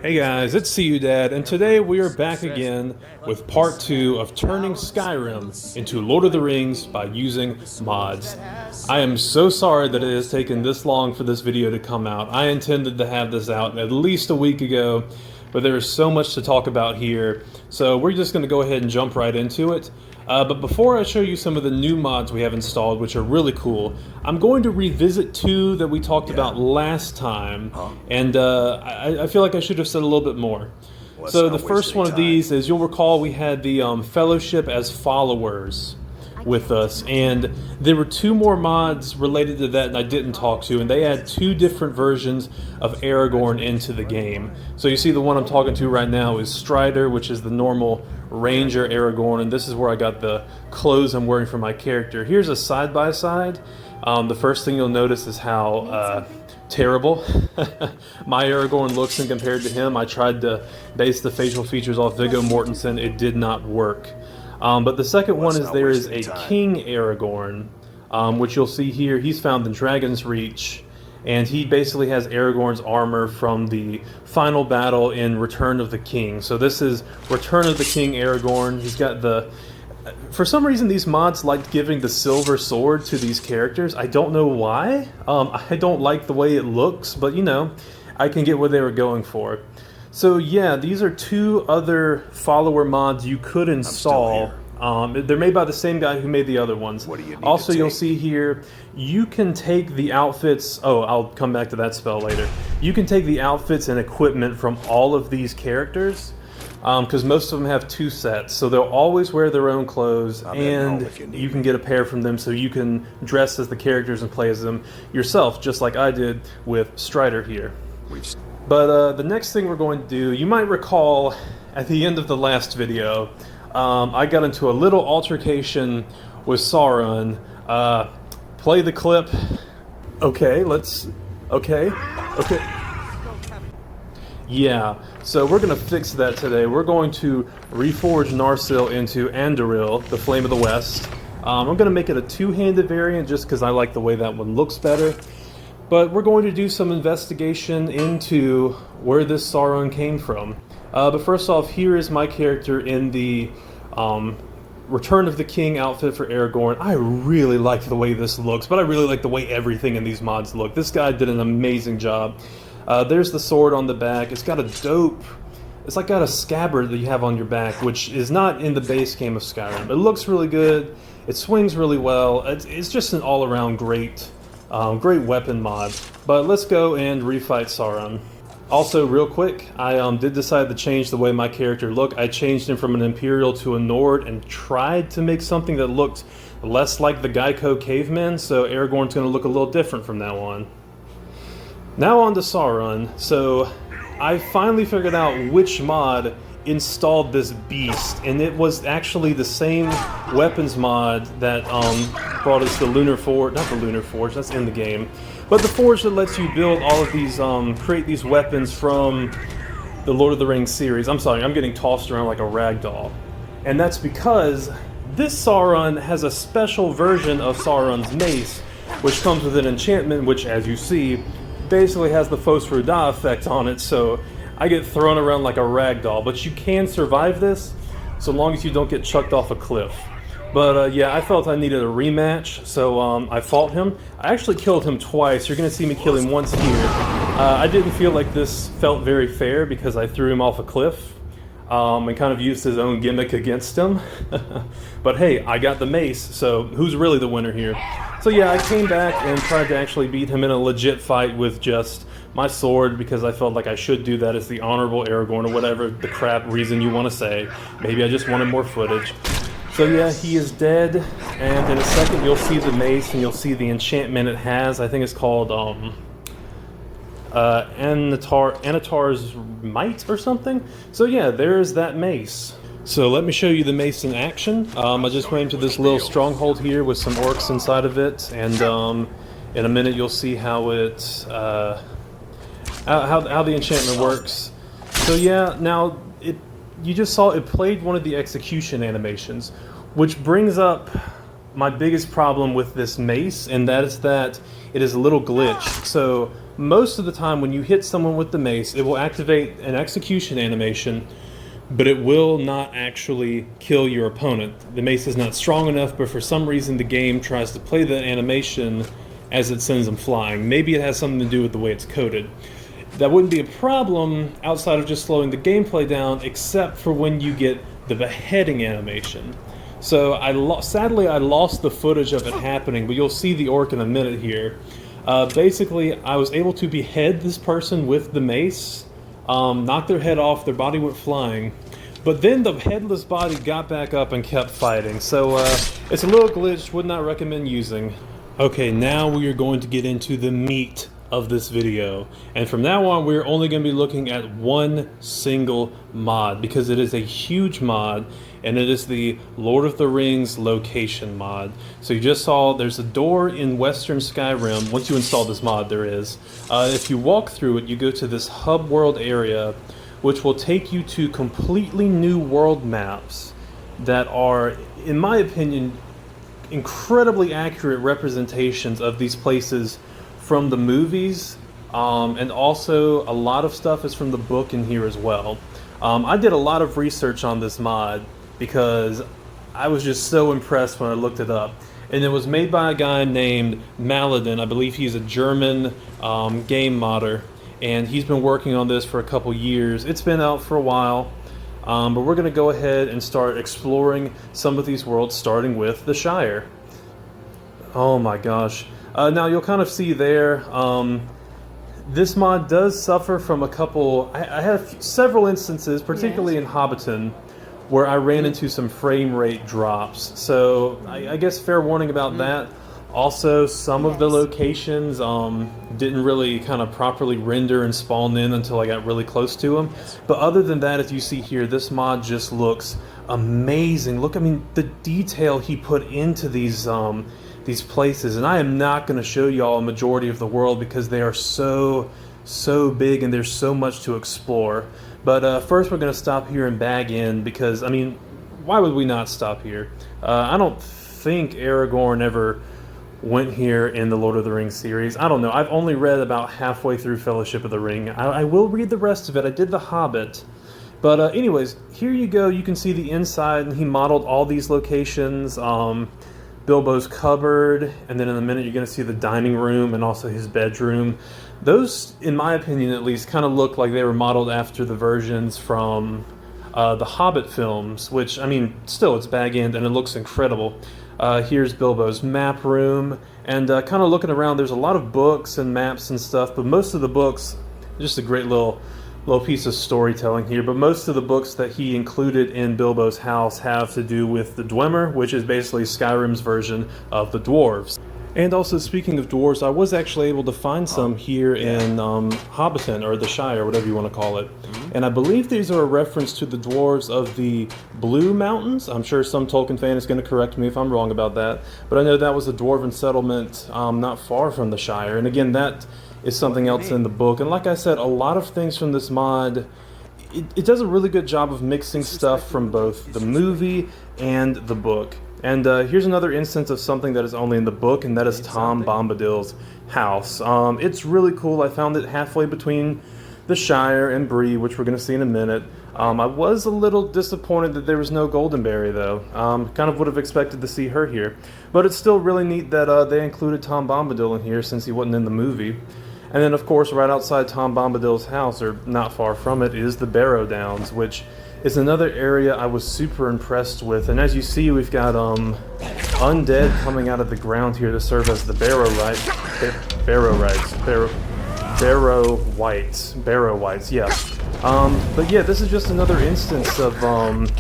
Hey guys, it's See You Dad, and today we are back again with part 2 of turning Skyrim into Lord of the Rings by using mods. I am so sorry that it has taken this long for this video to come out. I intended to have this out at least a week ago, but there is so much to talk about here, so we're just going to go ahead and jump right into it. But before I show you some of the new mods we have installed, which are really cool, I'm going to revisit 2 that we talked about last time, and I feel like I should have said a little bit more. So the first one of these is, you'll recall we had the Fellowship as followers with us, and there were 2 more mods related to that I didn't talk to, and they add 2 different versions of Aragorn into the game. So you see the one I'm talking to right now is Strider, which is the normal Ranger Aragorn, and this is where I got the clothes I'm wearing for my character. Here's a side-by-side. The first thing you'll notice is how terrible my Aragorn looks in compared to him. I tried to base the facial features off Viggo Mortensen. It did not work. But the second one is there is a King Aragorn, which you'll see here. He's found in Dragon's Reach, and he basically has Aragorn's armor from the final battle in Return of the King. So this is Return of the King Aragorn. He's got the... For some reason, these mods liked giving the silver sword to these characters. I don't know why. I don't like the way it looks, but you know, I can get what they were going for. So yeah, these are 2 other follower mods you could install. They're made by the same guy who made the other ones. Also, you'll see here, you can take the outfits... Oh, I'll come back to that spell later. You can take the outfits and equipment from all of these characters, because most of them have 2 sets, so they'll always wear their own clothes, and you can get a pair from them so you can dress as the characters and play as them yourself, just like I did with Strider here. But the next thing we're going to do, you might recall at the end of the last video, I got into a little altercation with Sauron. Play the clip. Okay. Yeah, so we're going to fix that today. We're going to reforge Narsil into Anduril, the Flame of the West. I'm going to make it a 2-handed variant just because I like the way that one looks better. But we're going to do some investigation into where this Sauron came from. But first off, here is my character in the Return of the King outfit for Aragorn. I really like the way this looks, but I really like the way everything in these mods look. This guy did an amazing job. There's the sword on the back. It's got a dope... It's like got a scabbard that you have on your back, which is not in the base game of Skyrim. It looks really good. It swings really well. It's just an all-around great weapon mod. But let's go and refight Sauron. Also, real quick, I did decide to change the way my character looked. I changed him from an Imperial to a Nord and tried to make something that looked less like the Geico cavemen, so Aragorn's going to look a little different from now on. Now on to Sauron. So I finally figured out which mod installed this beast, and it was actually the same weapons mod that brought us the Lunar Forge, not the Lunar Forge, that's in the game, but the forge that lets you build all of these, create these weapons from the Lord of the Rings series. I'm sorry, I'm getting tossed around like a rag doll. And that's because this Sauron has a special version of Sauron's mace, which comes with an enchantment, which, as you see, basically has the Fos Ruda effect on it, so I get thrown around like a rag doll. But you can survive this, so long as you don't get chucked off a cliff. But yeah, I felt I needed a rematch, so I fought him. I actually killed him twice. You're going to see me kill him once here. I didn't feel like this felt very fair because I threw him off a cliff and kind of used his own gimmick against him. But hey, I got the mace, so who's really the winner here? So yeah, I came back and tried to actually beat him in a legit fight with just my sword, because I felt like I should do that as the honorable Aragorn, or whatever the crap reason you want to say. Maybe I just wanted more footage. So yeah, he is dead, and in a second you'll see the mace and you'll see the enchantment it has. I think it's called Anatar's Might or something. So yeah, there's that mace. So let me show you the mace in action. I just went into this little stronghold here with some orcs inside of it, and in a minute you'll see how it how the enchantment works. So yeah, now you just saw it played one of the execution animations, which brings up my biggest problem with this mace, and that is that it is a little glitched. So most of the time when you hit someone with the mace, it will activate an execution animation, but it will not actually kill your opponent. The mace is not strong enough, but for some reason the game tries to play that animation as it sends them flying. Maybe it has something to do with the way it's coded. That wouldn't be a problem outside of just slowing the gameplay down, except for when you get the beheading animation. So sadly I lost the footage of it happening, but you'll see the orc in a minute here. Basically, I was able to behead this person with the mace, knock their head off, their body went flying, but then the headless body got back up and kept fighting. So it's a little glitched, would not recommend using. Okay, now we are going to get into the meat of this video, and from now on we're only going to be looking at one single mod, because it is a huge mod, and it is the Lord of the Rings location mod. So you just saw there's a door in Western Skyrim. Once you install this mod, there is. If you walk through it, you go to this hub world area, which will take you to completely new world maps that are, in my opinion, incredibly accurate representations of these places from the movies, and also a lot of stuff is from the book in here as well. I did a lot of research on this mod because I was just so impressed when I looked it up. And it was made by a guy named Maladin. I believe he's a German game modder, and he's been working on this for a couple years. It's been out for a while, but we're going to go ahead and start exploring some of these worlds, starting with the Shire. Oh my gosh. Now you'll kind of see there, this mod does suffer from a couple, I have several instances, particularly in Hobbiton, where I ran into some frame rate drops. So I guess fair warning about that. Also, some of the locations didn't really kind of properly render and spawn in until I got really close to them. But other than that, as you see here, this mod just looks amazing. Look, I mean, the detail he put into these places, and I am not going to show y'all a majority of the world because they are so big and there's so much to explore. But first we're going to stop here and bag in, because, I mean, why would we not stop here? I don't think Aragorn ever went here in the Lord of the Rings series. I don't know. I've only read about halfway through Fellowship of the Ring. I will read the rest of it. I did The Hobbit. But anyways, here you go. You can see the inside, and he modeled all these locations. Bilbo's cupboard, and then in a minute you're going to see the dining room and also his bedroom. Those, in my opinion at least, kind of look like they were modeled after the versions from the Hobbit films, which, I mean, still, it's bag-end and it looks incredible. Here's Bilbo's map room, and kind of looking around, there's a lot of books and maps and stuff, but most of the books, just a great little piece of storytelling here, but most of the books that he included in Bilbo's house have to do with the Dwemer, which is basically Skyrim's version of the Dwarves. And also, speaking of dwarves, I was actually able to find some here in Hobbiton, or the Shire, whatever you want to call it. And I believe these are a reference to the dwarves of the Blue Mountains. I'm sure some Tolkien fan is going to correct me if I'm wrong about that. But I know that was a dwarven settlement not far from the Shire. And again, that is something else in the book. And like I said, a lot of things from this mod, it does a really good job of mixing stuff from both the movie and the book. And here's another instance of something that is only in the book, and that is Tom Bombadil's house. It's really cool. I found it halfway between the Shire and Bree, which we're going to see in a minute. I was a little disappointed that there was no Goldenberry, though. Kind of would have expected to see her here. But it's still really neat that they included Tom Bombadil in here, since he wasn't in the movie. And then, of course, right outside Tom Bombadil's house, or not far from it, is the Barrow Downs, which is another area I was super impressed with. And as you see, we've got undead coming out of the ground here to serve as the Barrow Wights, yeah. But yeah, this is just another instance of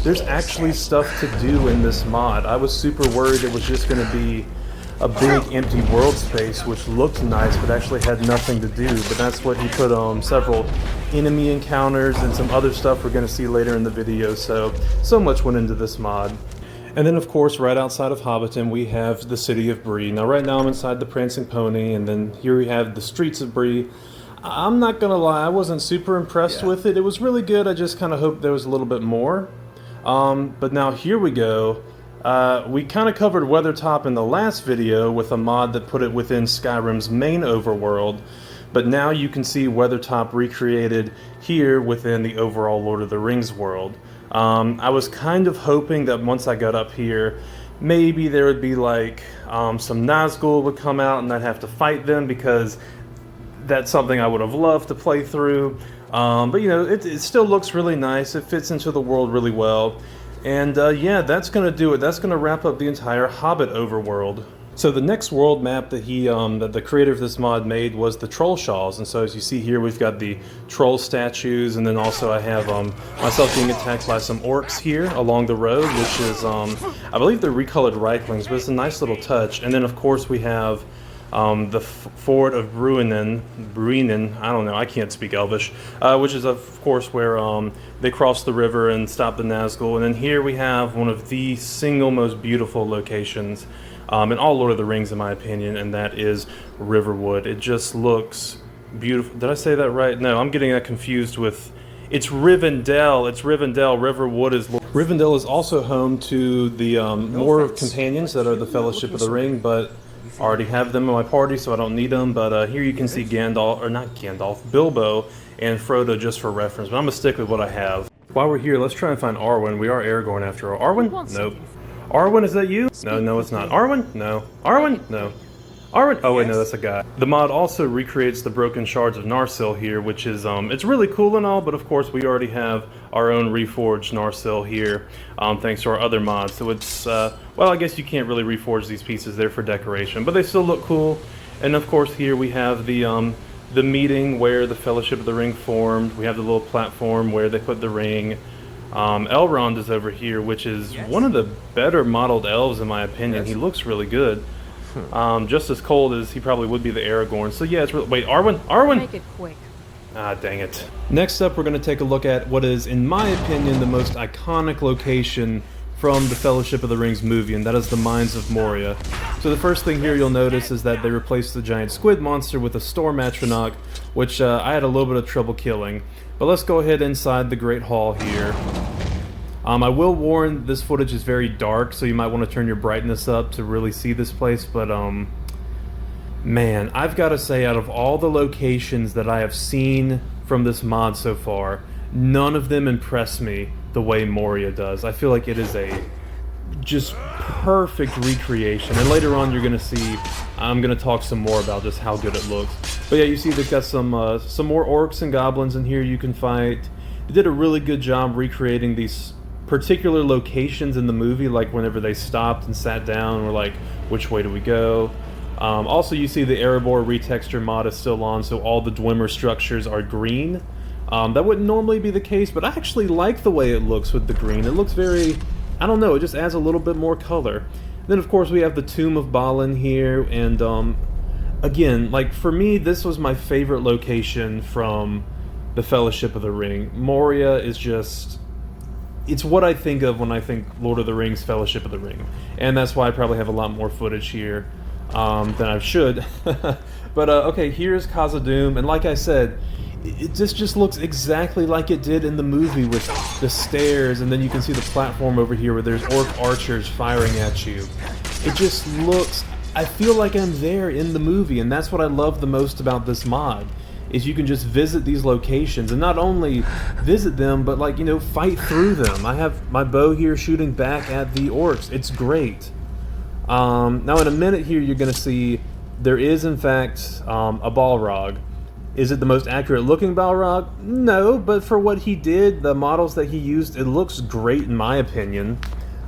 there's actually stuff to do in this mod. I was super worried it was just going to be a big empty world space, which looked nice but actually had nothing to do. But that's what he put several enemy encounters and some other stuff we're going to see later in the video. So much went into this mod. And then, of course, right outside of Hobbiton, we have the city of Bree. Now, right now I'm inside the Prancing Pony, and then here we have the streets of Bree. I'm not going to lie, I wasn't super impressed with it. It was really good. I just kind of hoped there was a little bit more. But now here we go. We kind of covered Weathertop in the last video with a mod that put it within Skyrim's main overworld. but now you can see Weathertop recreated here within the overall Lord of the Rings world. I was kind of hoping that once I got up here, maybe there would be like some Nazgul would come out and I'd have to fight them, because that's something I would have loved to play through. But you know, it still looks really nice. It fits into the world really well. And yeah, that's going to do it. That's going to wrap up the entire Hobbit overworld. So the next world map that that the creator of this mod made was the Trollshaws, and so as you see here, we've got the troll statues, and then also I have myself being attacked by some orcs here along the road, which is I believe they're recolored Reiklings, but it's a nice little touch. And then of course we have the fort of Bruinen, I don't know, I can't speak Elvish, which is of course where they cross the river and stop the Nazgul. And then here we have one of the single most beautiful locations in all Lord of the Rings, in my opinion, and that is Riverwood. It just looks beautiful. Did I say that right? No, I'm getting that confused with... It's Rivendell. It's Rivendell. Rivendell is also home to the more companions that are the Fellowship of the Ring, but I already have them in my party, so I don't need them. But here you can see Gandalf, or not Gandalf, Bilbo and Frodo just for reference. But I'm going to stick with what I have. While we're here, let's try and find Arwen. We are Aragorn after all. Arwen? Nope. Arwen, is that you? No, it's not. Arwen? No. Arwen? No. Arwen? Oh wait, no, that's a guy. The mod also recreates the broken shards of Narsil here, which is, it's really cool and all, but of course we already have our own reforged Narsil here, thanks to our other mods. So it's, well, I guess you can't really reforge these pieces, they're for decoration, but they still look cool. And of course here we have the meeting where the Fellowship of the Ring formed. We have the little platform where they put the ring. Elrond is over here, which is one of the better modeled elves in my opinion. He looks really good. Just as cold as he probably would be the Aragorn. So yeah, it's really... Wait, Arwen? Make it quick. Ah, dang it. Next up, we're going to take a look at what is, in my opinion, the most iconic location from the Fellowship of the Rings movie, and that is the Minds of Moria. So the first thing here you'll notice is that they replaced the giant squid monster with a storm atronach, which I had a little bit of trouble killing. But let's go ahead inside the Great Hall here. I will warn, this footage is very dark, so you might want to turn your brightness up to really see this place, but man, I've got to say, out of all the locations that I have seen from this mod so far, none of them impress me the way Moria does. I feel like it is a just perfect recreation, and later on you're going to see, I'm going to talk some more about just how good it looks. But yeah, you see they've got some more orcs and goblins in here you can fight. They did a really good job recreating these particular locations in the movie, like whenever they stopped and sat down and were like, which way do we go? Also, you see the Erebor Retexture mod is still on, so all the Dwemer structures are green. That wouldn't normally be the case, but I actually like the way it looks with the green. It looks very, I don't know, it just adds a little bit more color. Then of course we have the Tomb of Balin here, and again, like for me, this was my favorite location from the Fellowship of the Ring. Moria is just... it's what I think of when I think Lord of the Rings, Fellowship of the Ring. And that's why I probably have a lot more footage here than I should. But okay, here's Kaza Doom, and like I said, this just looks exactly like it did in the movie with the stairs, and then you can see the platform over here where there's orc archers firing at you. It just looks... I feel like I'm there in the movie, and that's what I love the most about this mod. Is you can just visit these locations, and not only visit them, but like, you know, fight through them. I have my bow here shooting back at the orcs. It's great. Now in a minute here you're going to see there is in fact a Balrog. Is it the most accurate looking Balrog? No, but for what he did, the models that he used, it looks great in my opinion.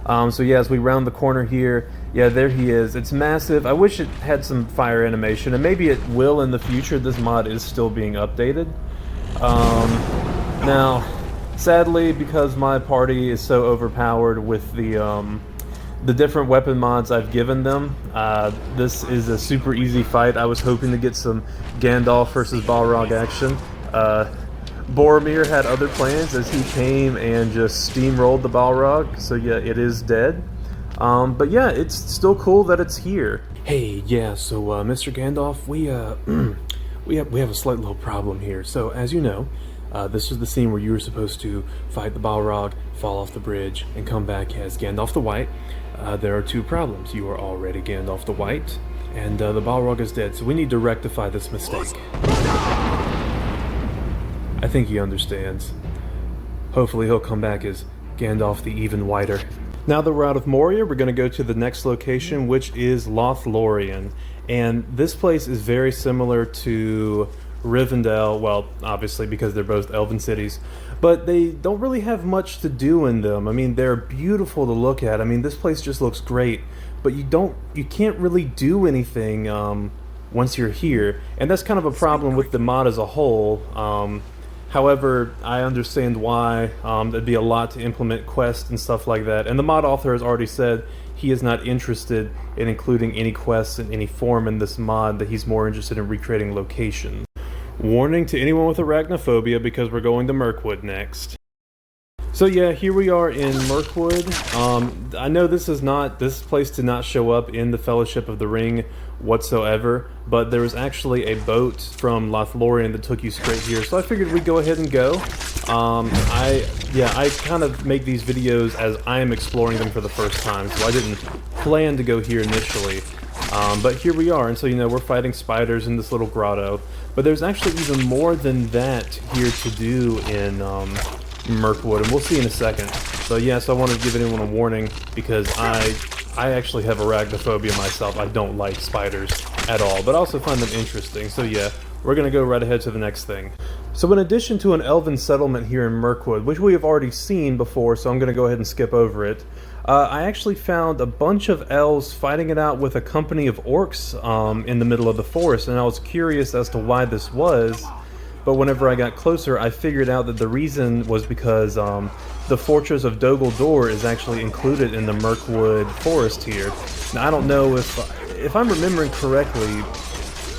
So yeah, as we round the corner here, yeah, there he is. It's massive. I wish it had some fire animation, and maybe it will in the future. This mod is still being updated. Now, sadly, because my party is so overpowered with the different weapon mods I've given them, this is a super easy fight. I was hoping to get some Gandalf versus Balrog action. Boromir had other plans as he came and just steamrolled the Balrog, so yeah, it is dead. But yeah, it's still cool that it's here. Hey, yeah, so Mr. Gandalf, we have a slight little problem here. So as you know, This was the scene where you were supposed to fight the Balrog, fall off the bridge, and come back as Gandalf the White. There are two problems. You are already Gandalf the White, and the Balrog is dead, so we need to rectify this mistake. I think he understands. Hopefully he'll come back as Gandalf the Even Whiter. Now that we're out of Moria, we're going to go to the next location, which is Lothlorien. And this place is very similar to Rivendell, well, obviously because they're both elven cities, but they don't really have much to do in them. I mean, they're beautiful to look at. I mean, this place just looks great, but you can't really do anything once you're here, and that's kind of a problem with the mod as a whole. However, I understand why. There'd be a lot to implement quests and stuff like that. And the mod author has already said he is not interested in including any quests in any form in this mod, that he's more interested in recreating locations. Warning to anyone with arachnophobia, because we're going to Merkwood next. So yeah, here we are in Merkwood. I know this place did not show up in the Fellowship of the Ring whatsoever, but there was actually a boat from Lothlorien that took you straight here, so I figured we'd go ahead and go. I kind of make these videos as I am exploring them for the first time, so I didn't plan to go here initially. But here we are, and so, you know, we're fighting spiders in this little grotto, but there's actually even more than that here to do in Merkwood, and we'll see in a second. So yes, I wanted to give anyone a warning, because I actually have arachnophobia myself. I don't like spiders at all, but I also find them interesting. So yeah, we're going to go right ahead to the next thing. So in addition to an elven settlement here in Merkwood, which we have already seen before, so I'm going to go ahead and skip over it, I actually found a bunch of elves fighting it out with a company of orcs in the middle of the forest, and I was curious as to why this was. But whenever I got closer, I figured out that the reason was because the Fortress of Dol Guldur is actually included in the Mirkwood forest here. Now, I don't know if I'm remembering correctly,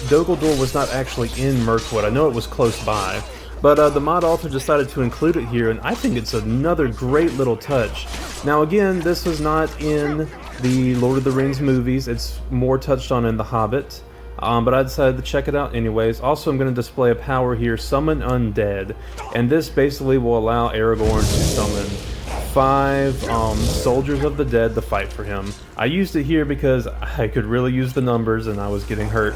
Dol Guldur was not actually in Mirkwood. I know it was close by, but the mod author decided to include it here, and I think it's another great little touch. Now again, this was not in the Lord of the Rings movies. It's more touched on in The Hobbit. But I decided to check it out anyways. Also, I'm going to display a power here, Summon Undead, and this basically will allow Aragorn to summon 5 soldiers of the dead to fight for him. I used it here because I could really use the numbers and I was getting hurt,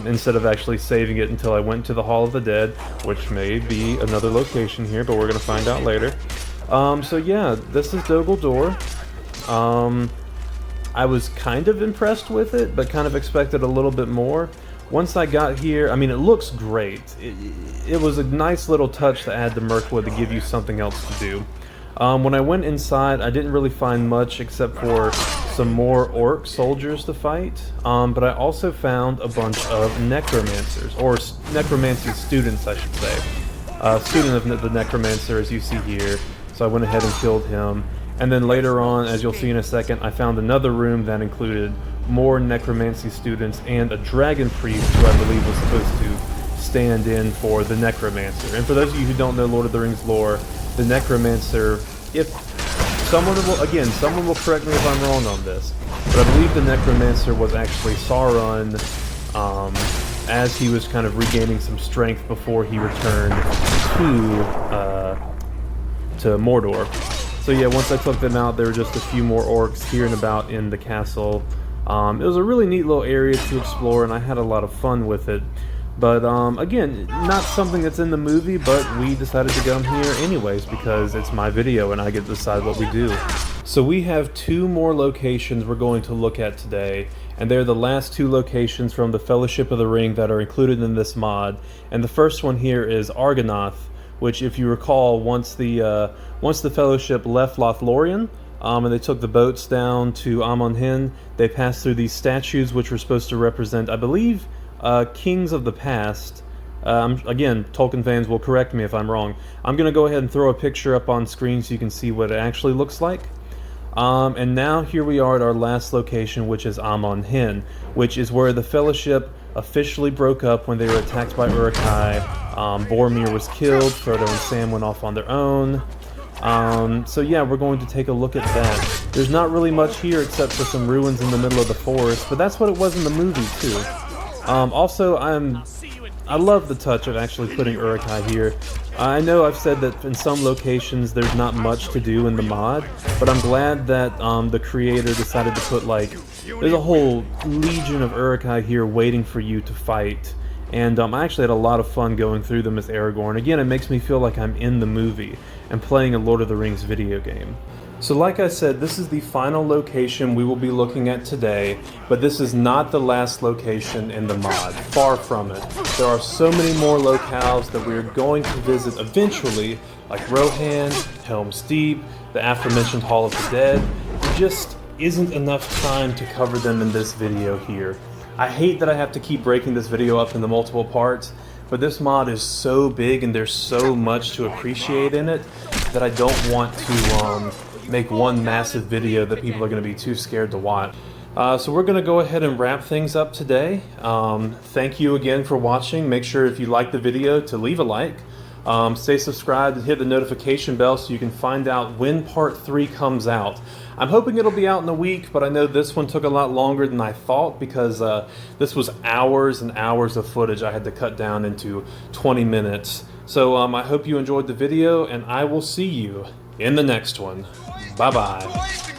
instead of actually saving it until I went to the Hall of the Dead, which may be another location here, but we're going to find out later. So yeah, this is Dol Guldur. I was kind of impressed with it, but kind of expected a little bit more. Once I got here, I mean, it looks great. It was a nice little touch to add to Mirkwood to give you something else to do. When I went inside, I didn't really find much except for some more orc soldiers to fight, but I also found a bunch of necromancers, or necromancy students, I should say. Student of the necromancer, as you see here, so I went ahead and killed him. And then later on, as you'll see in a second, I found another room that included more necromancy students and a dragon priest who I believe was supposed to stand in for the necromancer. And for those of you who don't know Lord of the Rings lore, the necromancer, if someone will correct me if I'm wrong on this, but I believe the necromancer was actually Sauron, as he was kind of regaining some strength before he returned to Mordor. So yeah, once I took them out, there were just a few more orcs here and about in the castle. It was a really neat little area to explore, and I had a lot of fun with it. But again, not something that's in the movie, but we decided to come here anyways because it's my video and I get to decide what we do. So we have 2 more locations we're going to look at today, and they're the last 2 locations from the Fellowship of the Ring that are included in this mod. And the first one here is Argonauth, which, if you recall, once the Fellowship left Lothlorien, and they took the boats down to Amon Hen, they passed through these statues which were supposed to represent, I believe, kings of the past. Again, Tolkien fans will correct me if I'm wrong. I'm going to go ahead and throw a picture up on screen so you can see what it actually looks like. And now here we are at our last location, which is Amon Hen, which is where the Fellowship officially broke up when they were attacked by Uruk-hai. Boromir was killed, Frodo and Sam went off on their own. So yeah, we're going to take a look at that. There's not really much here except for some ruins in the middle of the forest, but that's what it was in the movie too. Also, I love the touch of actually putting Uruk-hai here. I know I've said that in some locations there's not much to do in the mod, but I'm glad that the creator decided to put, like, there's a whole legion of Uruk-hai here waiting for you to fight. And I actually had a lot of fun going through them as Aragorn. Again, it makes me feel like I'm in the movie and playing a Lord of the Rings video game. So like I said, this is the final location we will be looking at today, but this is not the last location in the mod. Far from it. There are so many more locales that we are going to visit eventually, like Rohan, Helm's Deep, the aforementioned Hall of the Dead. There just isn't enough time to cover them in this video here. I hate that I have to keep breaking this video up into multiple parts, but this mod is so big and there's so much to appreciate in it that I don't want to make one massive video that people are going to be too scared to watch. So we're going to go ahead and wrap things up today. Thank you again for watching. Make sure if you like the video to leave a like. Stay subscribed and hit the notification bell so you can find out when part 3 comes out. I'm hoping it'll be out in a week, but I know this one took a lot longer than I thought because this was hours and hours of footage I had to cut down into 20 minutes. So I hope you enjoyed the video, and I will see you in the next one. Bye-bye.